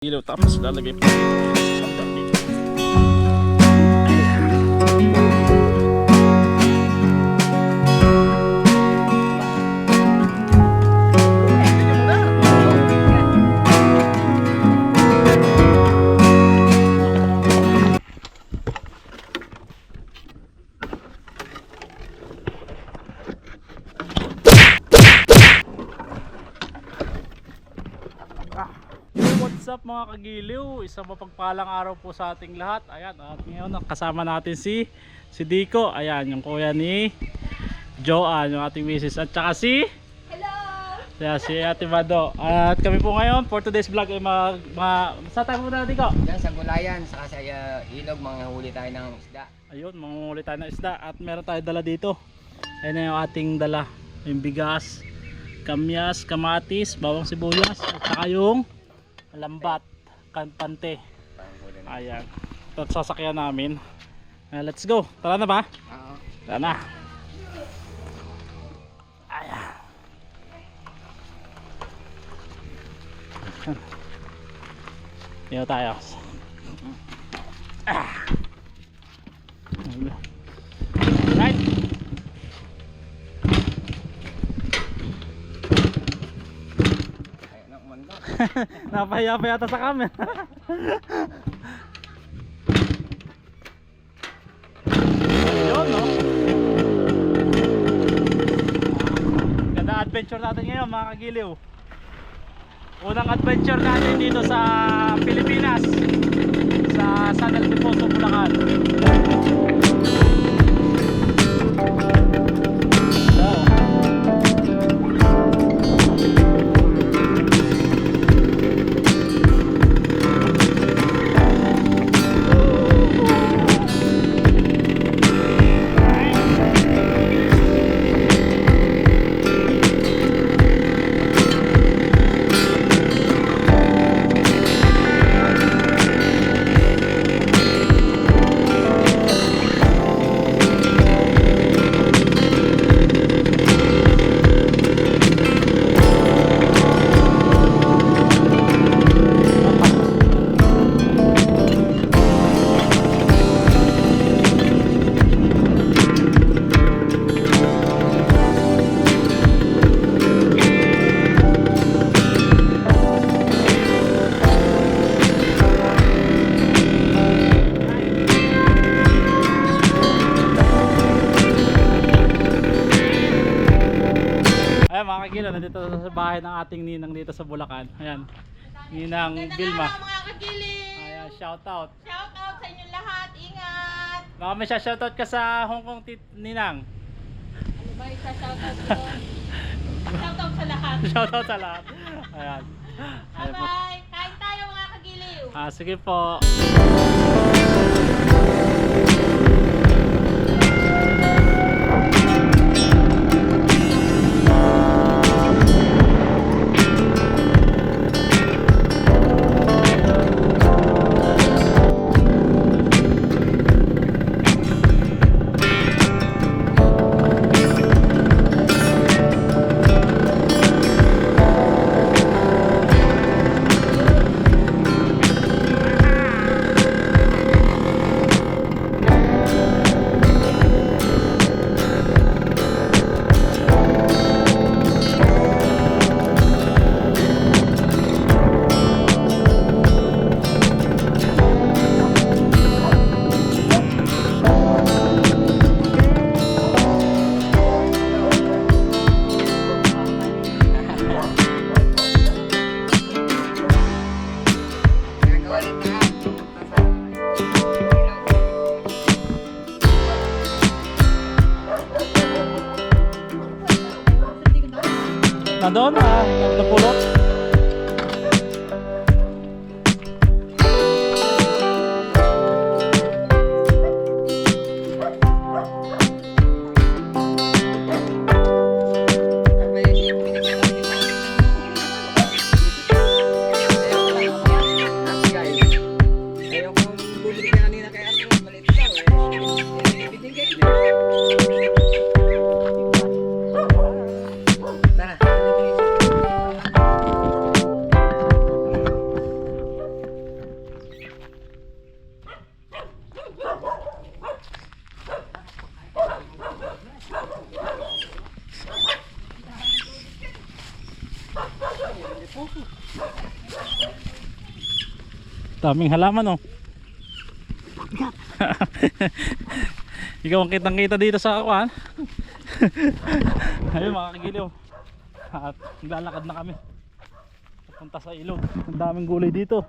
Ilaw tapos lalagay pa dito sa sandal dito. What's up mga kagiliw, isang mapagpalang araw po sa ating lahat. Ayan, at ngayon kasama natin si Dico. Ayan, yung kuya ni Joanne, yung ating misis. At saka si si Ate Mado. At kami po ngayon for today's vlog ay sa tayo muna Dico. Yan sa gulayan, saka sa ilog, manghuli tayo ng isda. Ayun, manghuli tayo ng isda. At meron tayo dala dito. Ayan na yung ating dala, yung bigas, kamyas, kamatis, bawang sibuyas, at saka yung lambat, kampante. Ayan, ito at sasakyan namin. Let's go, tara na ba? Oo. Tara na. Ayan. Dito tayo. Right. Ayun ang umanda. Napahiya pa yata sa camera. Yun, no? Ganda adventure natin ngayon mga kagiliw. Unang adventure natin dito sa Pilipinas, sa San Ildefonso, Bulacan. Mga kagilo, nandito sa bahay ng ating ninang dito sa Bulacan. Ayan, ninang Vilma. Mga kagiling! Ayan, shout out. Shout out sa inyong lahat! Ingat! Baka may shout out ka sa Hong Kong ninang. Ano ba yung shout out ko? Shout out sa lahat! Shout out sa lahat. Ayan. Ayan po. Bye-bye! Kain tayo mga kagiliw! Sige po. Nandun, napulot. Daming halaman, oh. Ikaw ang kitang kita dito sa akuan. Ayun mga kagiliw. At naglalakad na kami papunta sa ilog. Ang daming gulay dito.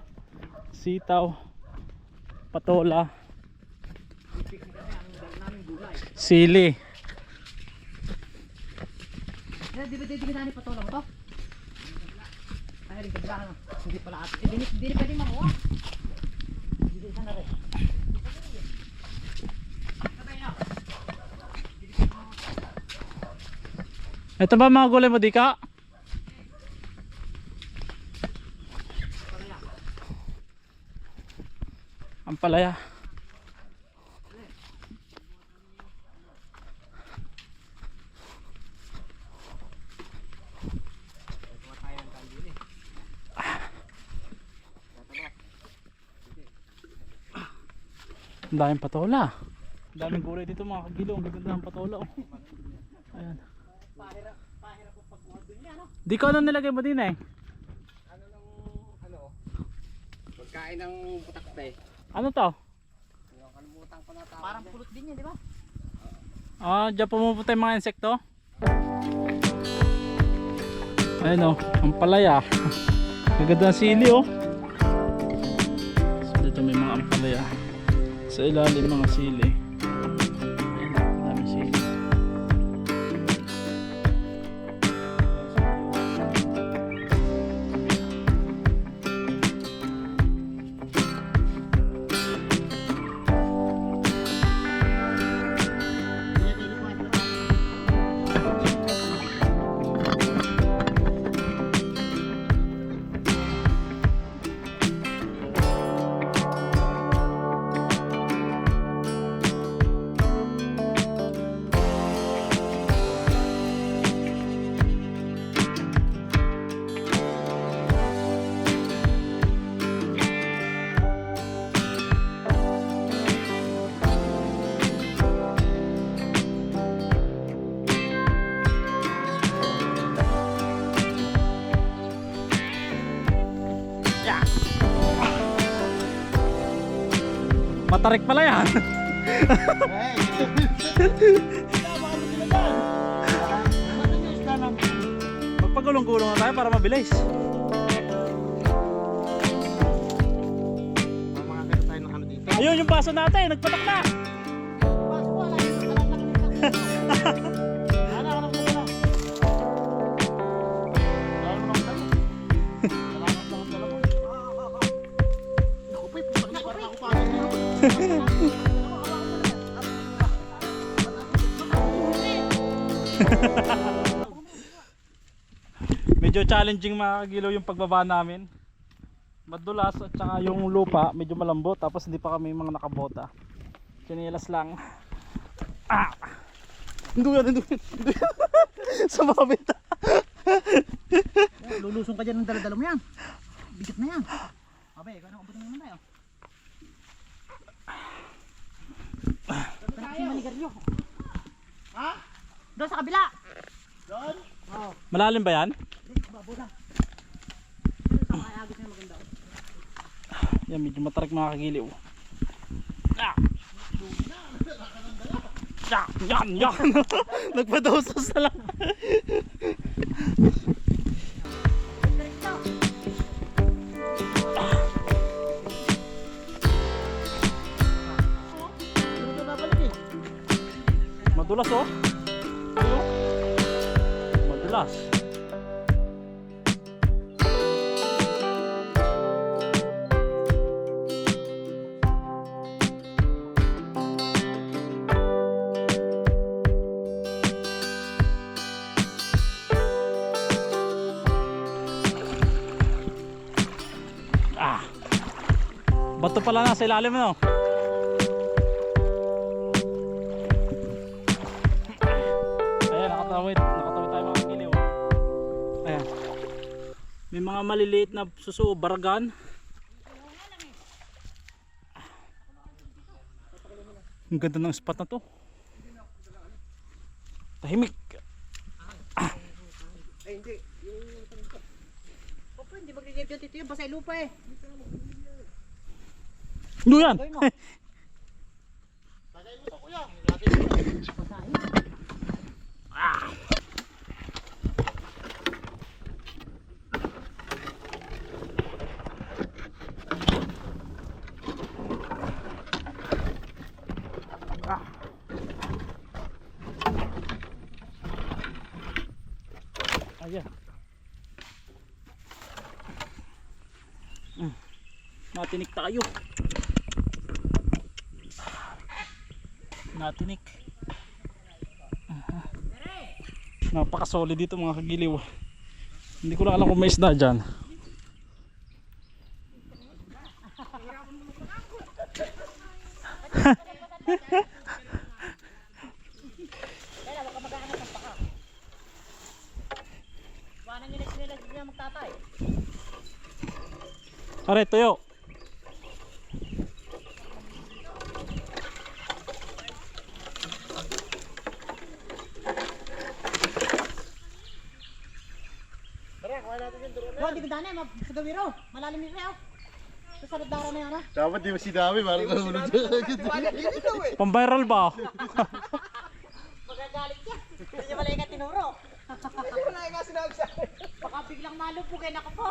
Sitaw, patola, sili. Di ba na ni patola mo to? Ay, rin kabila na. Hindi pala at. Hindi pwede makuha. Hindi isa na rin. Ito ba mga gulay mo, Dika? Ang palaya. Ang daming patola. Ang daming gulay dito mga kagilo. Ang gaganda ng patola, oh. Ayan. Di ko ano nilagay mo din eh. Pagkain ng putakte. Ano to? Kalimutan ko na tawag. Parang pulot din yan, di ba? Ah, dyan pumupunta yung mga insekto. Ayun, oh, ang palaya. Gaganda ng sili, oh. So, dito may mga ampalaya. Sa ilalim mga sili. Ayun, ang daming sili. Matarik pala yan. Magpagulong-gulong na tayo para mabilis. Ayun yung baso natin, nagpatak na. Medyo challenging mga kagilaw yung pagbaba namin. Madulas at saka yung lupa medyo malambot, tapos hindi pa kami mga nakabota. Chinelas lang. Ah! Hinduyan. Sa mga bita. Lulusong ka dyan ng daladala mo yan. Bigat na yan. Abay, ikaw na kumputin naman tayo. Tayo. Manigaryo. Ha? Doon sa kabila. Doon? Oo. Malalim ba yan? Babo na. Pero sa kayagos na maganda. Yan, medyo matarik mga kagiliw. Ah! Yan! Nagpadosas na lang. Madulas, oh. Madulas. Bato pala nasa ilalim, no? Ayan, nakatawid tayo mga kagiliw. Ayan. May mga maliliit na suso, baragan. Ang ganda ng spot na to. Tahimik. Ay, hindi. Opo, hindi mag-reject dito yun. Basta lupa eh. Ano yan? Gawin mo. Ayan. Natinik tayo. Natinik. Napaka-solid dito mga kagiliw. Hindi ko lang alam kung may isda dyan. Paano nila magtatay? Are, tuyo. Bro, di ko daan eh. Sa gawiro. Malalim yun eh. Sa saradara na yan ah. Dapat di mo sinabi, parang nahulog dyan. Pang-viral ba? Magagalit siya. Hindi niya malay ka tinuro. Hindi ko na nga sinabi siya. Baka biglang malupugin ako po.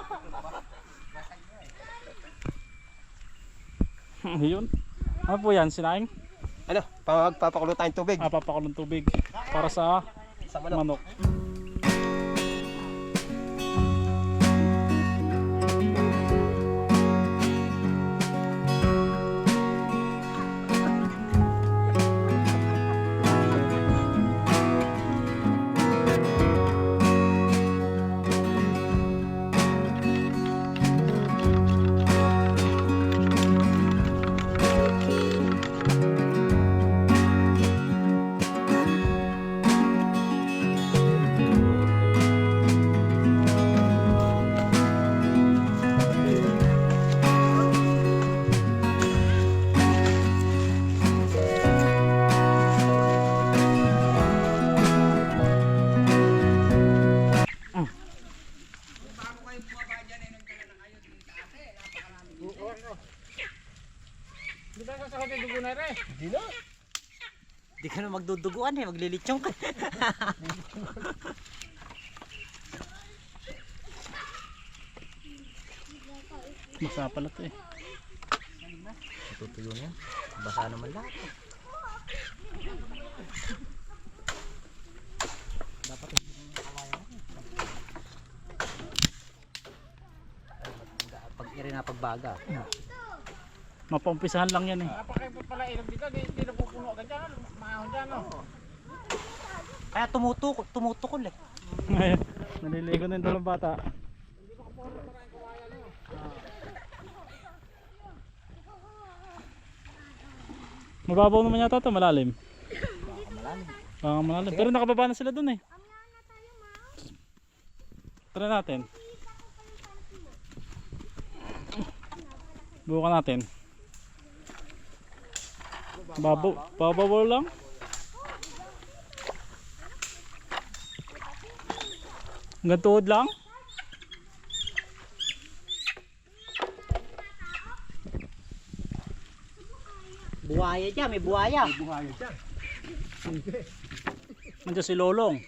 Yun. Ano po yan? Sinaing? Ano? Pagpapakulo tayong tubig. Papakulong tubig para sa Sa manok. manok. Di ka na magduduguan eh. Maglilitsong ka. Basa pala to eh. Tutuyo na yan. Basa naman lahat. Dapat hindi mo nakalayan. Pag iri na pagbaga. Mapaumpisahan lang yan eh. Kaya tumutukol eh. Naliligo na yung dalawang bata. Mababaw naman yata ito, malalim. Baka malalim. Pero nakababa na sila dun eh. Tara natin. Bukan natin. Babaw lang. Hanggang tuhod lang. Buhaya dyan, may buhaya. Nandiyan si Lolong.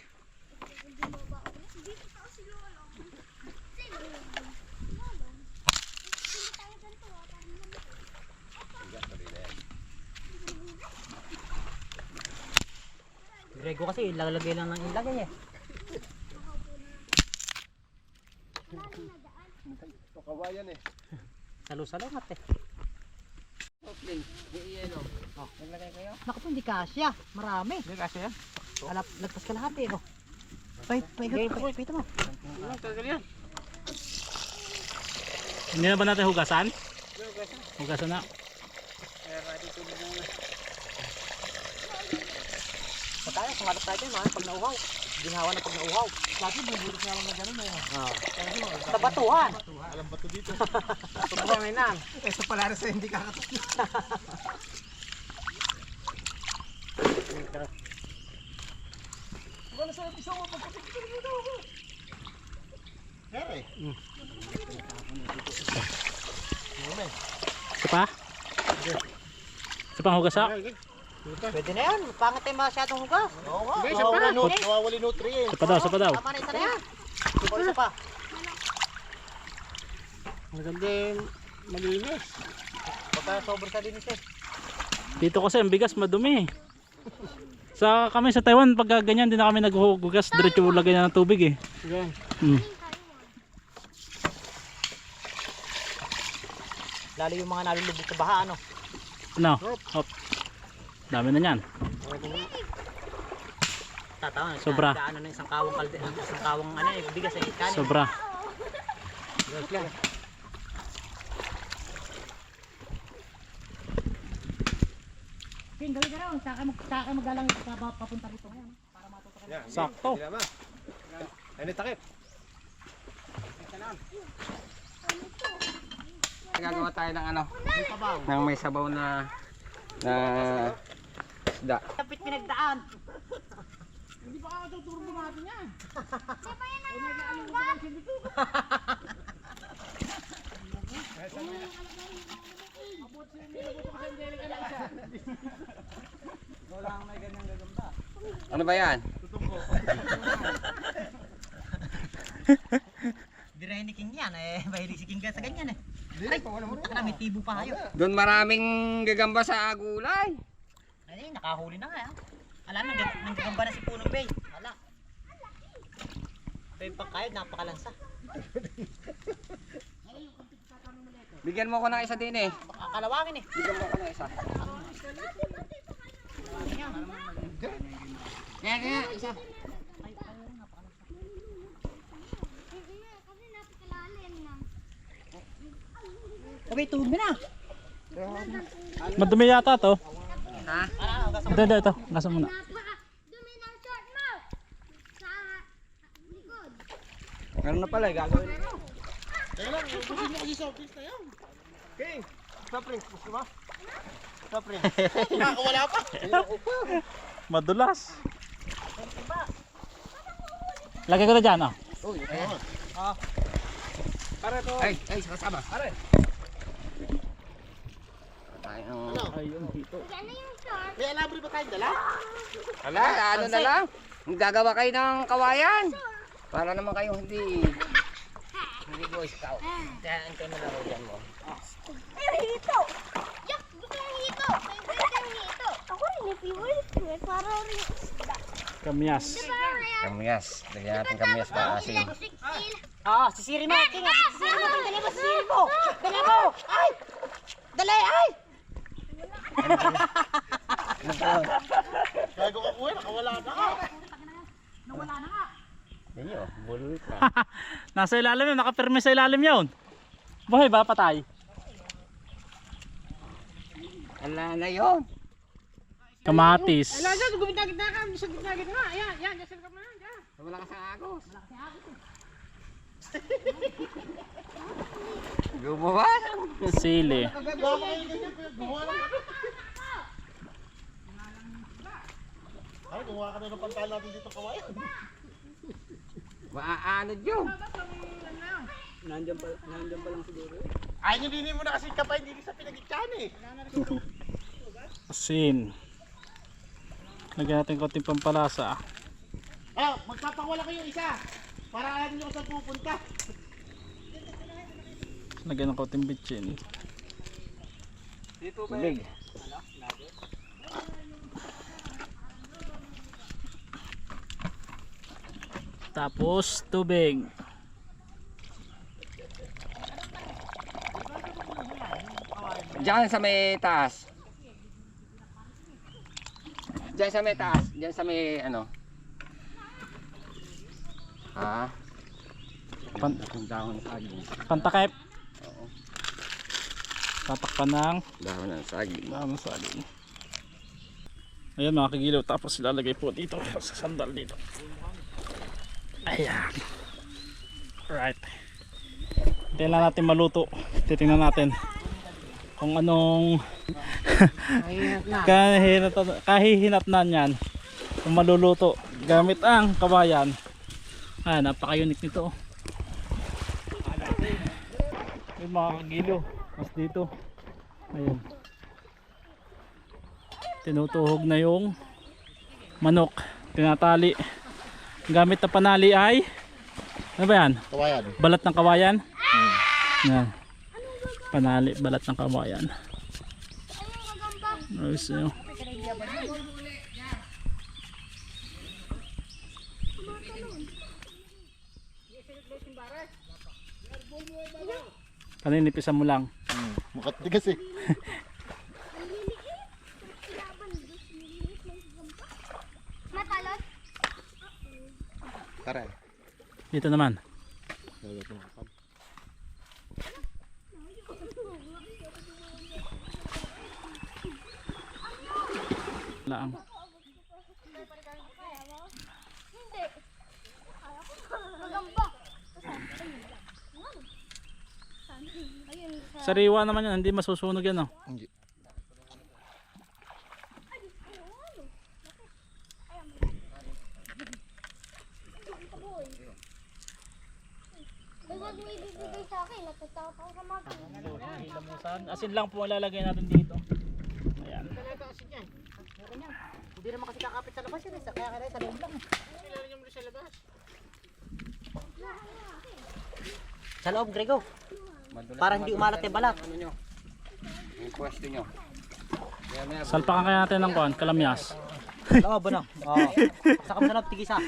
Grego kasi ilalagay lang ng ilagay eh. Kawayan eh. Salo-salungat eh. Naku po, hindi kasya. Marami. Hindi kasi yan. Alap, lagpas ka lahat eh. Oh. Pahit mo. Hindi na ba natin hugasan? Hugasan na. Pataya, kumalap tayo dyan, pag nauhaw. Ginawa na pag nauhaw. Lagi bubulot nga lang na gano'n eh. Sa batuhan. Alam ba ito dito? Subukan na yun. Eh sa Palares hindi kakatot. Wala sa episode mo pagkakit mo daw ako. Ere. Pa? Isa pang hugasak. Pwede na yan. Pangit tayo masyadong hugas. Oo nga. Isa pa. Nawawali nutrients. Isa pa daw, isa pa daw. Tama na isa na yan. O isa pa. Maganda yung malinis. Baka sobrang sa linis eh. Dito kasi ang bigas madumi. Sa kami sa Taiwan pag ganyan din na kami naghuhugas, diretso lagay na ng tubig eh. Yan. Lalo yung mga nalulubog sa baha ano. Ano? Hop. Dami na niyan. Tatawa. Sobra. Ano na isang kawang kalde, isang kawang ano eh, bigas eh, kanin. Sobra. Ting, gawin ka raw. Saka magalang papunta rito ngayon. Para matuto ka. Yan. Sakto. Ano takip? Gagawa tayo ng ano, ng may sabaw na isda. Kapit pinagdaan. Ano ba yan? Dirahin ni King yan eh. Mahilig si King sa ganyan eh. Ay, may tibo pa kayo. Doon maraming gagamba sa gulay. Ay, nakahuli na nga ah. Alam, nanggagamba na si Punong Bay. Wala. Ito yung pagkayod, napakalansa. Bigyan mo ko ng isa din eh. Kalawangin eh. Bigyan mo ko ng isa. Yan, yan, isa. Okay, tubig na. Madumi yata to. Ha? Ito. Gasa muna. Dumi ng short mo. Sa likod. Ganun na pala, gagawin. Kaya lang, ubusin mo kasi sa office na yan. Okay. Stop rin. Gusto ba? Stop rin. Nakakawala pa. Madulas. Lagay ko na dyan oh. Ay, sama. Pare. Tayo. Ayun dito. Yan na yung short. May alambre ba tayong dala? Ala, ano na lang. Gagawa kayo ng kawayan. Para naman kayo hindi Boy Scout. Kaya ito na lang dyan mo. Ay, hito. Yak, gusto yung hito. Favorite yung hito. Ako rin yung favorite ko eh. Para rin isda. Kamyas. Kamyas. Lagyan natin kamyas para asin. Ah, si Siri mo. King, si Siri mo. Dali mo si Siri mo. Dali mo. Ay! Dali, ay! Gago ka kuya, nakawala na ka. Nawala na nga. Yan yun, bulol ka. Nasa ilalim yun, nakapirme sa ilalim yun. Buhay ba? Patay? Ala na yun. Kamatis. Wala ka sa agos. Gumawa. Sili. Gawa kayo ganyan kuya, gumawa lang ka. Ay, gumawa ka na ng pantal natin dito kawayan. Maaanod yun. Ay, hindi mo na kasi kapay, hindi sa pinag-ityan eh. Asin. Lagyan natin konting pampalasa. Ah, magpapawala kayo isa. Para alam nyo kung saan pupunta. Lagyan ng konting bitchin. Tubig. Tapos tubig. Diyan sa may taas. Diyan sa may taas. Diyan sa may ano. Ha? Pan Dahon ng saging. pantakip. Oo. Tatakpan ng Dahon ng saging. dami saging. Ayan mga kagilaw, tapos ilalagay po dito sa sandal dito. Ayan. Right. Hintayin lang natin maluto. Titingnan natin kung anong kahihinatnan yan kung maluluto gamit ang kawayan. Napaka-unique nito. Yung mga kagilaw, mas dito. Ayan. Tinutuhog na yung manok. Tinatali. Gamit na panali ay ano ba yan? Kawayan. Balat ng kawayan? Yan. Panali, balat ng kawayan. Ayos yun. Paninipisan mo lang. Makatigas eh. Matalot? Tara. Dito naman. Lang. Hindi. Magamba. Ayun. Sariwa naman yan, hindi masusunog yan, oh. Hindi. Huwag mo ibibigay sa akin. Natatakot ako sa mga Lamusan. Asin lang po ang lalagay natin dito. Ayan. Hindi naman kasi kakapit sa labas yun eh. Kaya kaya sa loob lang. Sa loob, Grego. Para hindi umalat yung balat. Ano nyo? Yung pwesto nyo. Salpakan kaya natin ng kuwan, kalamyas. Sa loob, ano? Oo. Sa kam sa loob, tigisa.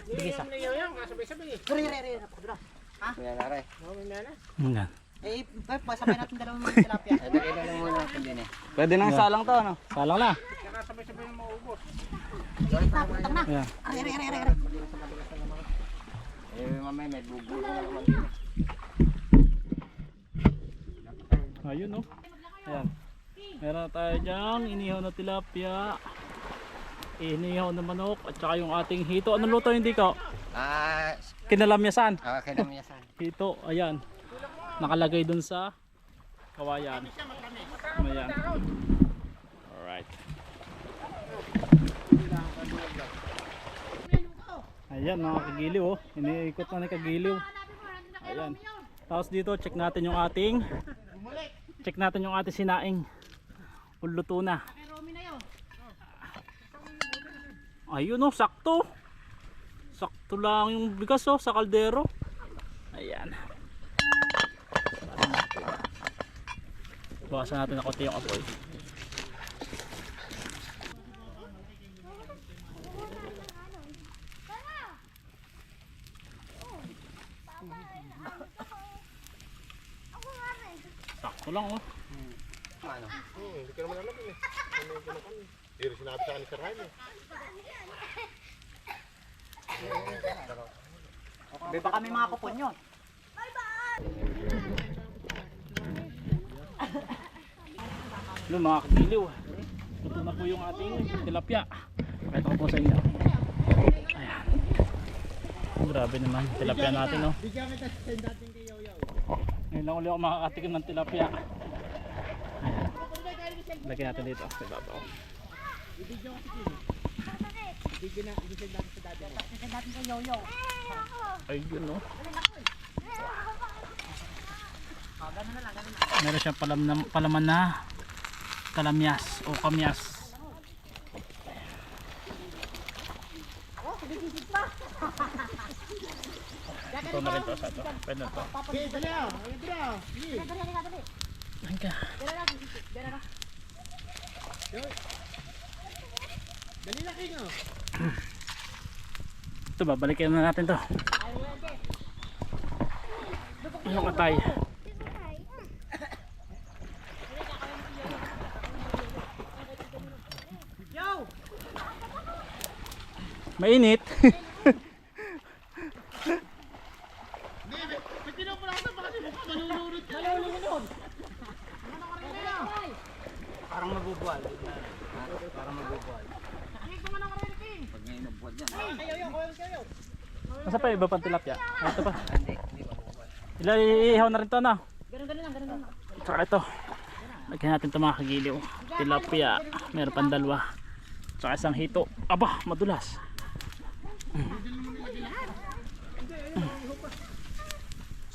Tigisa. Re. Yan na rin. Ayan. Eh, pasabay natin dalawang mga tilapia. Lagay na lang muna natin din eh. Pwede nang salang to, ano? Salang na. Ayan. Re. Eh mamaya may bubulo na naman din. Ayun, no? Ayan. Meron tayo dyang inihaw na tilapia. Inihaw na manok. At saka yung ating hito. Anong luto hindi ko? Kinalamyasan. Kinamiyasan. Hito, ayan. Nakalagay dun sa kawayan. Ayan. Alright. Ayan mga kagiliw, oh. Iniikot na ni kagiliw. Ayan. Tapos dito check natin yung ating sinaing. Uluto na. Ayun, oh, sakto. Sakto lang yung bigas, oh, sa kaldero. Ayan. Bawasan natin na konti yung apoy. Sakto lang, oh. Ano? Hindi ka naman alam eh. Hindi rin sinabi sa akin ni Sir Jaime. Baka may mga kupon yun. Yun mga kagiliw, ito na po yung ating tilapia. Ito ko po sa inyo. Ayan. Grabe naman tilapia natin, no? Ngayon lang ulit ako makakatikim ng tilapia. Ayan. Lagyan natin dito sa ibabaw. Ayun, no? Meron siyang palaman na kalamyas o kamyas. Ito na rin to sa ito. Pwede na to. Hangga. Ito, babalikin na natin to. Yung atay. Mainit. Parang mabubuhay. Parang mabubuhay. Pag ngayon nabuhat yan. Masa pa iba pang tilapia? Ah, ito pa. Hindi mabubuhay. Iihaw na rin to, na. Ganun lang. Saka ito. Lagyan natin ito mga kagiliw. Tilapia. Meron pang dalawa. Saka isang hito. Aba, madulas.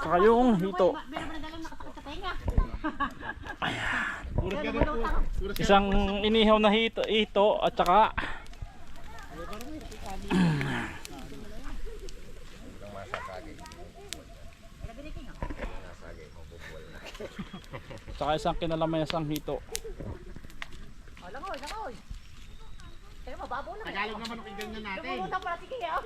Saka yung hito. Meron pa na dalang nakatakot sa tenga. Ayan. Isang inihaw na ito at saka tsaka isang kinalamayasang hito. Oh, langoy, langoy. Teka, mababaw lang. Tagalog naman ang ganyan natin. Pumunta pala, sige ah.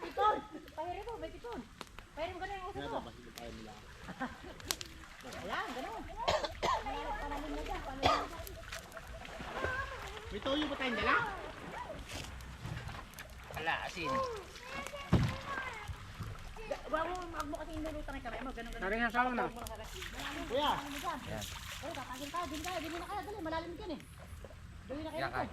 Tipon! Pahirin mo, may tipon. Pahirin mo ganun yung uso mo. Ayan, ganun. Panalim na dyan, panalim na dyan. May toyo ba tayong dala? Ala, asin. Wag mo, wag mo kasi inulutan ng kamay mo, ganun ganun. Karing hasawa na. Kuya. Ano dyan? Oh, tatagin tayo, din na kaya, dali, malalim dyan eh. Dali na kayo. Yan, kahit